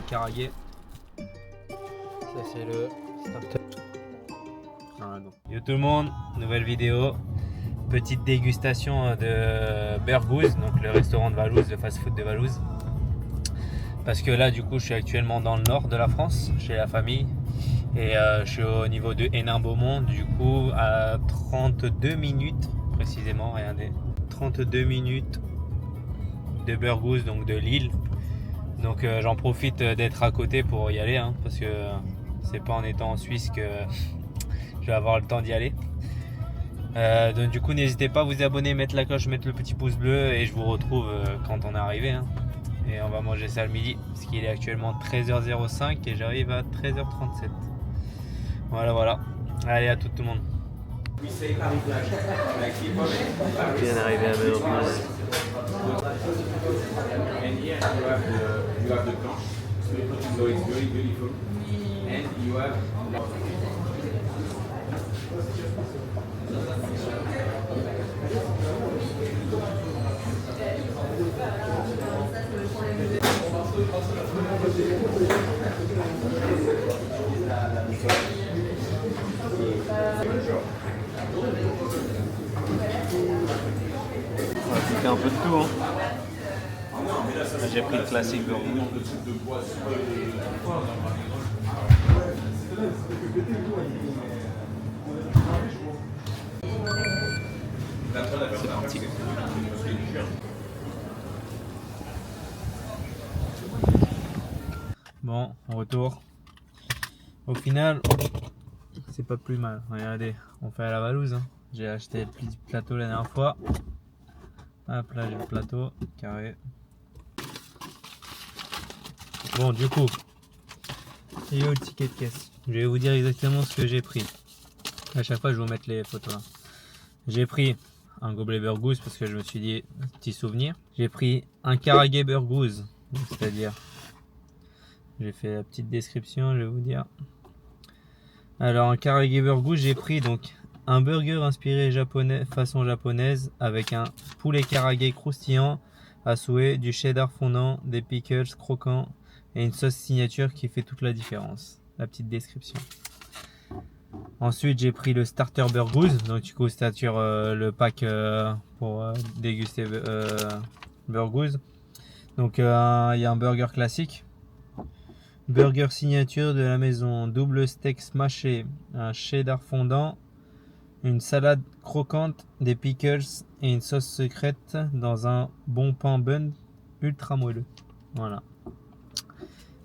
Karage. Ça c'est le starter. Voilà, donc. Yo tout le monde, nouvelle vidéo. Petite dégustation de Burgooz, donc le restaurant de Valouz, le fast-food de Valouz. Parce que là du coup je suis actuellement dans le nord de la France, chez la famille. Et je suis au niveau de Hénin-Beaumont, du coup à 32 minutes précisément, regardez. 32 minutes de Burgooz, donc de Lille. Donc j'en profite d'être à côté pour y aller, hein, parce que c'est pas en étant en Suisse que je vais avoir le temps d'y aller. Donc du coup n'hésitez pas à vous abonner, mettre la cloche, mettre le petit pouce bleu et je vous retrouve quand on est arrivé. Hein. Et on va manger ça le midi, parce qu'il est actuellement 13h05 et j'arrive à 13h37. Voilà. Allez, à tout le monde. Bien arrivé à Burgooz. And here you have the planche, so it's very beautiful. And you have On va goûter un peu de tout. Hein. J'ai pris le classique Burgooz. C'est parti. Bon, en retour. Au final, c'est pas plus mal. Regardez, on fait à la Valouz. Hein. J'ai acheté le petit plateau la dernière fois. Hop là, j'ai le plateau carré. Bon, du coup, il y a le ticket de caisse. Je vais vous dire exactement ce que j'ai pris. À chaque fois, je vais vous mettre les photos là. J'ai pris un gobelet Burgooz parce que je me suis dit, petit souvenir. J'ai pris un Karage Burgooz, c'est-à-dire, j'ai fait la petite description, je vais vous dire. Alors, un Karage Burgooz, j'ai pris donc un burger inspiré japonais, façon japonaise, avec un poulet Karage croustillant à souhait, du cheddar fondant, des pickles croquants et une sauce signature qui fait toute la différence. La petite description. Ensuite, j'ai pris le starter Burgooz, donc du coup, c'est-à-dire le pack pour déguster Burgooz. Donc, il y a un burger classique, burger signature de la maison, double steak smashé, un cheddar fondant, une salade croquante, des pickles et une sauce secrète dans un bon pain bun ultra moelleux. Voilà.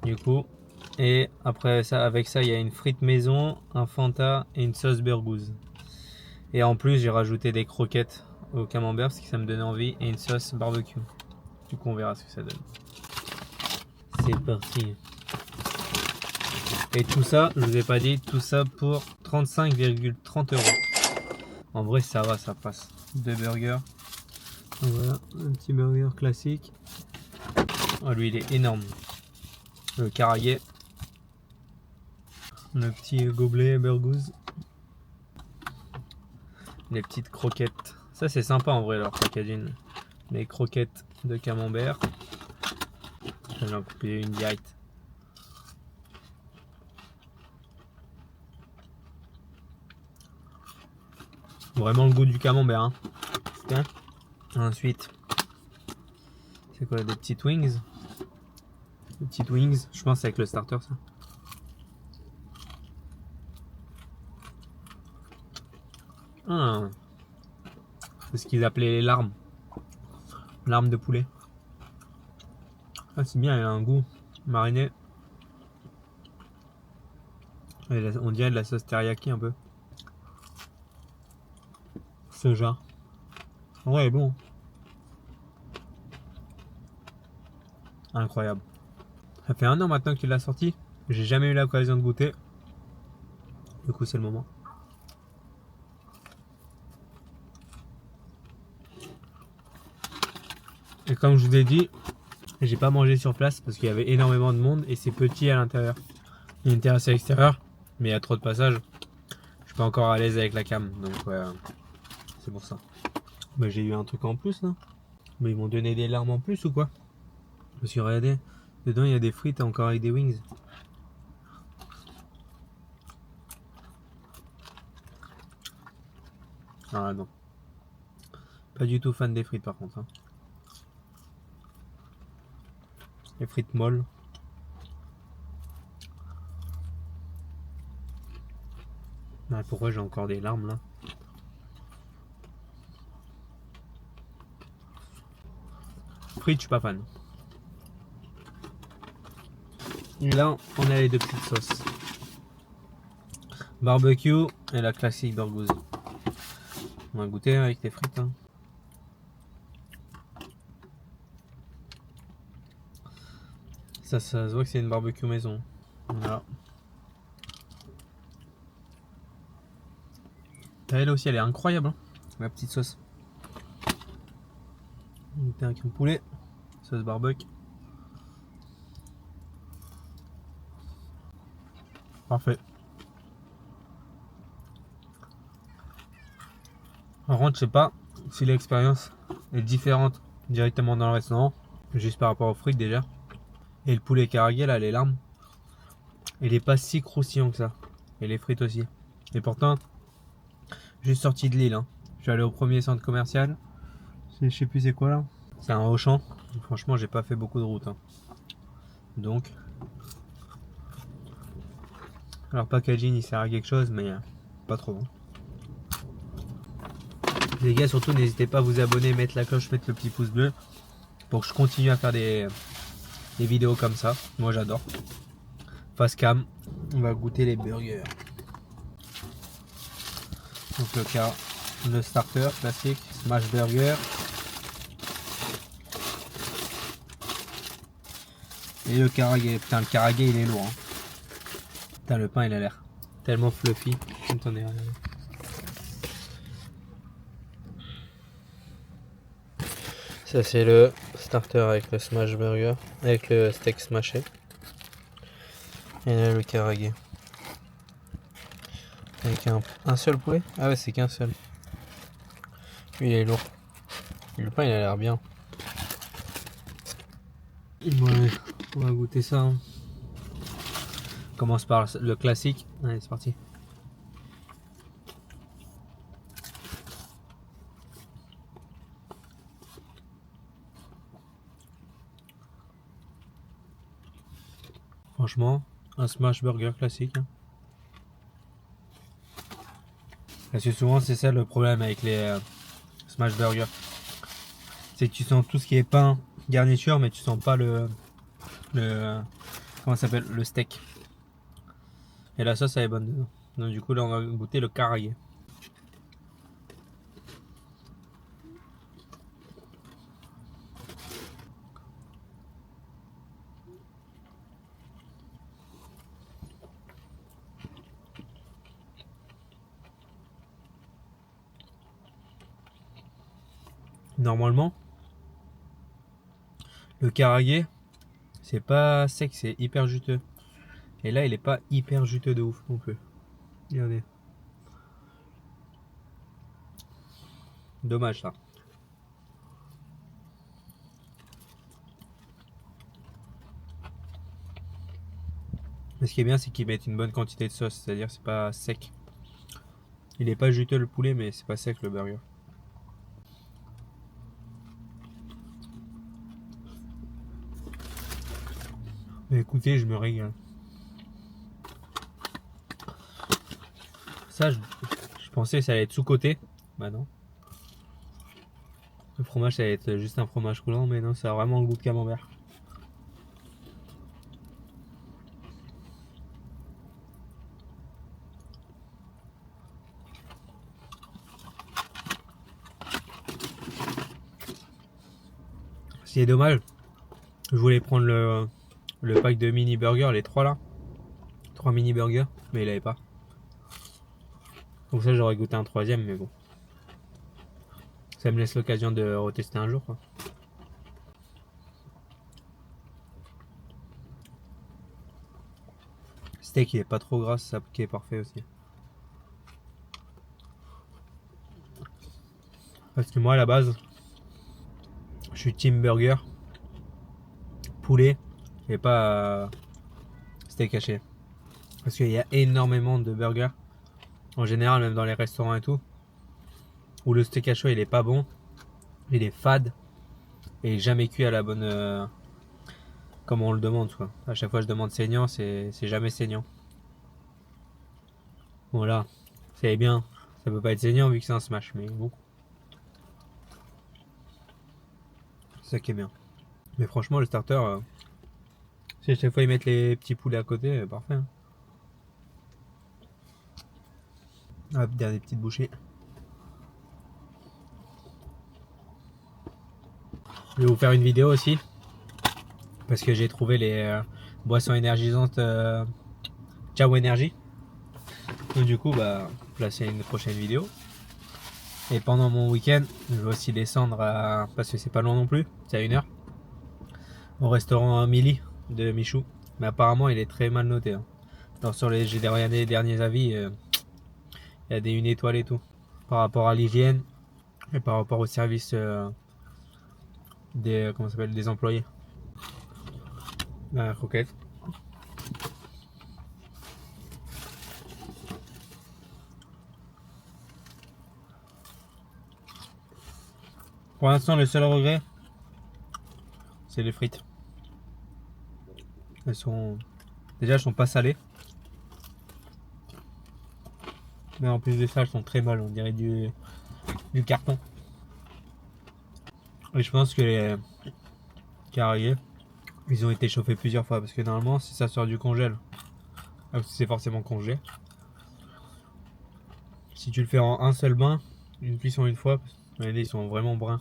Du coup, et après ça, avec ça, il y a une frite maison, un Fanta et une sauce Burgooz. Et en plus, j'ai rajouté des croquettes au camembert parce que ça me donnait envie et une sauce barbecue. Du coup, on verra ce que ça donne. C'est parti. Et tout ça, je vous ai pas dit, tout ça pour 35,30 €. En vrai, ça va, ça passe. Deux burgers. Donc voilà, un petit burger classique. Oh, lui, il est énorme. Le Karage. Le petit gobelet Burgooz. Les petites croquettes. Ça, c'est sympa en vrai, leur packaging. Les croquettes de camembert. J'en ai coupé une direct. Vraiment le goût du camembert. Hein. Okay. Ensuite, c'est quoi, des petites wings? Des petites wings, je pense avec le starter ça. Ah, c'est ce qu'ils appelaient les larmes. Larmes de poulet. Ah, c'est bien, il a un goût mariné. On dirait de la sauce teriyaki un peu. Soja. Ouais, bon. Incroyable. Ça fait 1 an maintenant qu'il l'a sorti. J'ai jamais eu l'occasion de goûter. Du coup, c'est le moment. Et comme je vous ai dit, j'ai pas mangé sur place parce qu'il y avait énormément de monde et c'est petit à l'intérieur. Il y a une terrasse à l'extérieur, mais il y a trop de passages. Je suis pas encore à l'aise avec la cam, donc ouais, c'est pour ça. Bah, j'ai eu un truc en plus là. Mais ils m'ont donné des larmes en plus ou quoi? Parce que regardez, Dedans, il y a des frites encore avec des wings. Ah non. Pas du tout fan des frites par contre. Hein. Les frites molles. Ah, pourquoi j'ai encore des larmes là? Frites, je suis pas fan. Et là, on a les deux petites sauces. Barbecue et la classique burgouze. On va goûter avec les frites. Hein. Ça se voit que c'est une barbecue maison. Voilà. Elle aussi, elle est incroyable. Hein, la petite sauce. On goûter avec un poulet. Sauce barbecue. Parfait. En revanche, je sais pas si l'expérience est différente directement dans le restaurant, juste par rapport aux frites déjà. Et le poulet carragé là, les larmes, il est pas si croustillant que ça. Et les frites aussi. Et pourtant, juste sorti de Lille. Hein. Je suis allé au premier centre commercial. Je sais plus c'est quoi là. C'est un Auchan. Franchement, j'ai pas fait beaucoup de route. Hein. Donc, alors packaging il sert à quelque chose, mais pas trop. Hein. Les gars, surtout n'hésitez pas à vous abonner, mettre la cloche, mettre le petit pouce bleu pour que je continue à faire des vidéos comme ça. Moi j'adore. Face cam, on va goûter les burgers. Donc le starter classique, smash burger. Et le karagé. Putain, le karagé il est lourd. Hein. Putain, le pain il a l'air tellement fluffy. Attendez, regardez. Ça c'est le starter avec le smash burger, avec le steak smashé. Et là le karagé. Avec un seul poulet. Ah ouais, c'est qu'un seul. Lui il est lourd. Le pain il a l'air bien. Ouais, on va goûter ça. Hein. On commence par le classique. Allez, c'est parti. Franchement, un smash burger classique. Hein. Parce que souvent, c'est ça le problème avec les smash burgers. C'est que tu sens tout ce qui est pain, garniture, mais tu sens pas le comment ça s'appelle, le steak. Et la sauce elle est bonne dedans. Donc du coup là on va goûter le karagé. Normalement, le karagé, c'est pas sec, c'est hyper juteux. Et là, il est pas hyper juteux de ouf non plus. Regardez. Dommage ça. Mais ce qui est bien, c'est qu'ils mettent une bonne quantité de sauce, c'est-à-dire c'est pas sec. Il est pas juteux le poulet, mais c'est pas sec le burger. Mais écoutez, je me régale. Ça, je pensais que ça allait être sous-côté. Bah non. Le fromage, ça allait être juste un fromage coulant, mais non, ça a vraiment le goût de camembert. Ce qui est dommage, je voulais prendre le pack de mini burgers, les 3 là. 3 mini burgers, mais il avait pas. Donc ça j'aurais goûté un troisième, mais bon. Ça me laisse l'occasion de retester un jour. Quoi. Steak il est pas trop gras, c'est ça qui est parfait aussi. Parce que moi à la base, je suis team burger, poulet et pas steak haché. Parce qu'il y a énormément de burgers, en général, même dans les restaurants et tout, où le steak haché il est pas bon, il est fade et jamais cuit à la bonne. Comme on le demande, quoi. À chaque fois, je demande saignant, c'est jamais saignant. Voilà, c'est bien. Ça peut pas être saignant vu que c'est un smash, mais bon. C'est ça qui est bien. Mais franchement, le starter, si à chaque fois ils mettent les petits poulets à côté, parfait. Hein. Hop, dernière petite bouchée. Je vais vous faire une vidéo aussi. Parce que j'ai trouvé les boissons énergisantes Ciao Energy. Donc du coup, bah, là c'est une prochaine vidéo. Et pendant mon week-end, je vais aussi descendre parce que c'est pas loin non plus, c'est à 1 heure, au restaurant Mili de Michou. Mais apparemment, il est très mal noté. Hein. Alors j'ai regardé les derniers avis, il y a des 1 étoile et tout. Par rapport à l'hygiène et par rapport au service des employés. La croquette. Pour l'instant, le seul regret, c'est les frites. Elles sont pas salées. Mais en plus de ça, elles sont très molles. On dirait du carton. Et je pense que les carriers, ils ont été chauffés plusieurs fois. Parce que normalement, si ça sort du congèle, c'est forcément congelé. Si tu le fais en un seul bain, une cuisson une fois, ils sont vraiment bruns.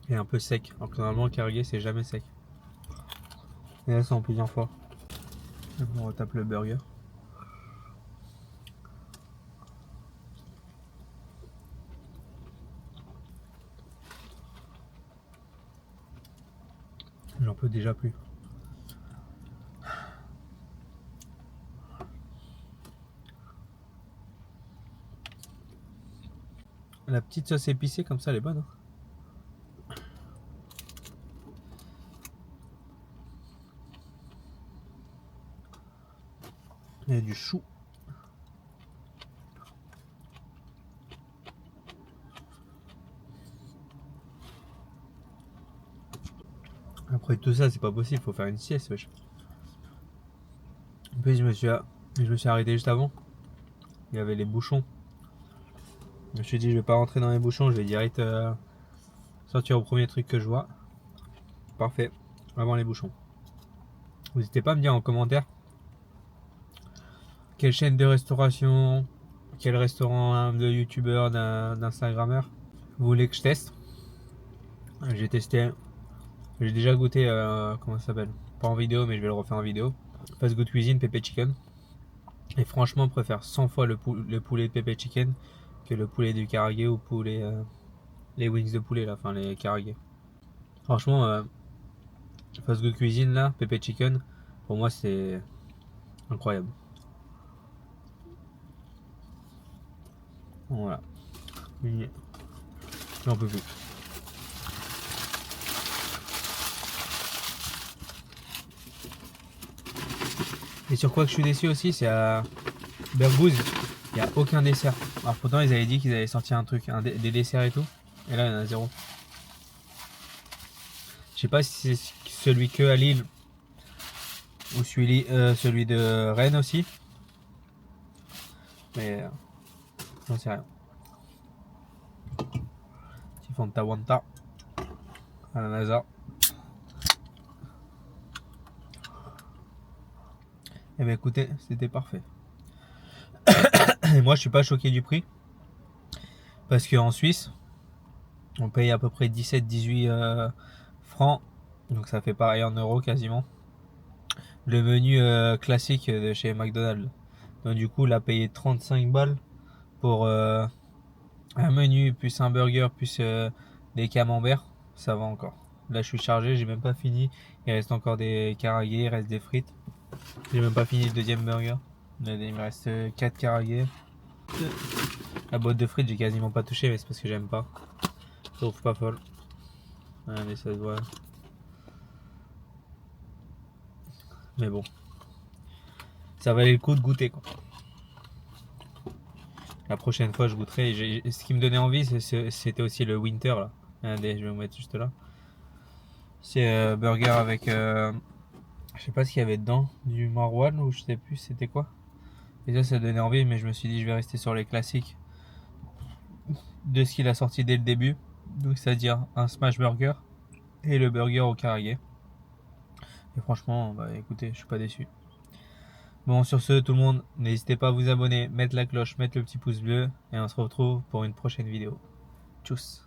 Et un peu secs. Alors que normalement, le carrier, c'est jamais sec. Et là, c'est en plusieurs fois. On retape le burger. J'en peux déjà plus. La petite sauce épicée comme ça, elle est bonne. Hein. Il y a du chou. Après tout ça, c'est pas possible, faut faire une sieste, wesh. En plus, je me suis arrêté juste avant. Il y avait les bouchons. Je me suis dit, je vais pas rentrer dans les bouchons, je vais direct sortir au premier truc que je vois. Parfait, avant les bouchons. N'hésitez pas à me dire en commentaire quelle chaîne de restauration, quel restaurant de youtubeur, d'instagrammeur vous voulez que je teste. J'ai testé, j'ai déjà goûté, comment ça s'appelle, pas en vidéo mais je vais le refaire en vidéo. Fast Good Cuisine, Pépé Chicken. Et franchement, je préfère 100 fois le poulet de Pépé Chicken que le poulet du Karage ou poulet, les wings de poulet là, enfin les Karage. Franchement, Fast Good Cuisine là, Pépé Chicken, pour moi c'est incroyable. Voilà. J'en peux plus. Et sur quoi que je suis déçu aussi, c'est à Burgooz, il n'y a aucun dessert. Alors pourtant ils avaient dit qu'ils avaient sorti un truc, des desserts et tout. Et là il y en a zéro. Je sais pas si c'est celui que à Lille ou celui de Rennes aussi. Mais j'en sais rien. Petit Fanta Wanta à la NASA. Et bien écoutez, c'était parfait. Et moi je suis pas choqué du prix. Parce qu'en Suisse, on paye à peu près 17-18 francs. Donc ça fait pareil en euros quasiment. Le menu classique de chez McDonald's. Donc du coup, là, payer 35 balles pour un menu, plus un burger, plus des camemberts, ça va encore. Là, je suis chargé, j'ai même pas fini. Il reste encore des karaage, il reste des frites. J'ai même pas fini le deuxième burger. Il me reste 4 karaage. La boîte de frites, j'ai quasiment pas touché, mais c'est parce que j'aime pas. Je trouve pas folle. Allez, ça se voit. Mais bon, ça valait le coup de goûter quoi. La prochaine fois je goûterai. Ce qui me donnait envie c'était aussi le winter là. Regardez, je vais vous mettre juste là. C'est burger avec je sais pas ce qu'il y avait dedans, du maroilles ou je sais plus c'était quoi. Et ça donnait envie, mais je me suis dit je vais rester sur les classiques de ce qu'il a sorti dès le début. Donc c'est-à-dire un smash burger et le burger au karage. Et franchement, bah écoutez, je suis pas déçu. Bon, sur ce, tout le monde, n'hésitez pas à vous abonner, mettre la cloche, mettre le petit pouce bleu, et on se retrouve pour une prochaine vidéo. Tchuss!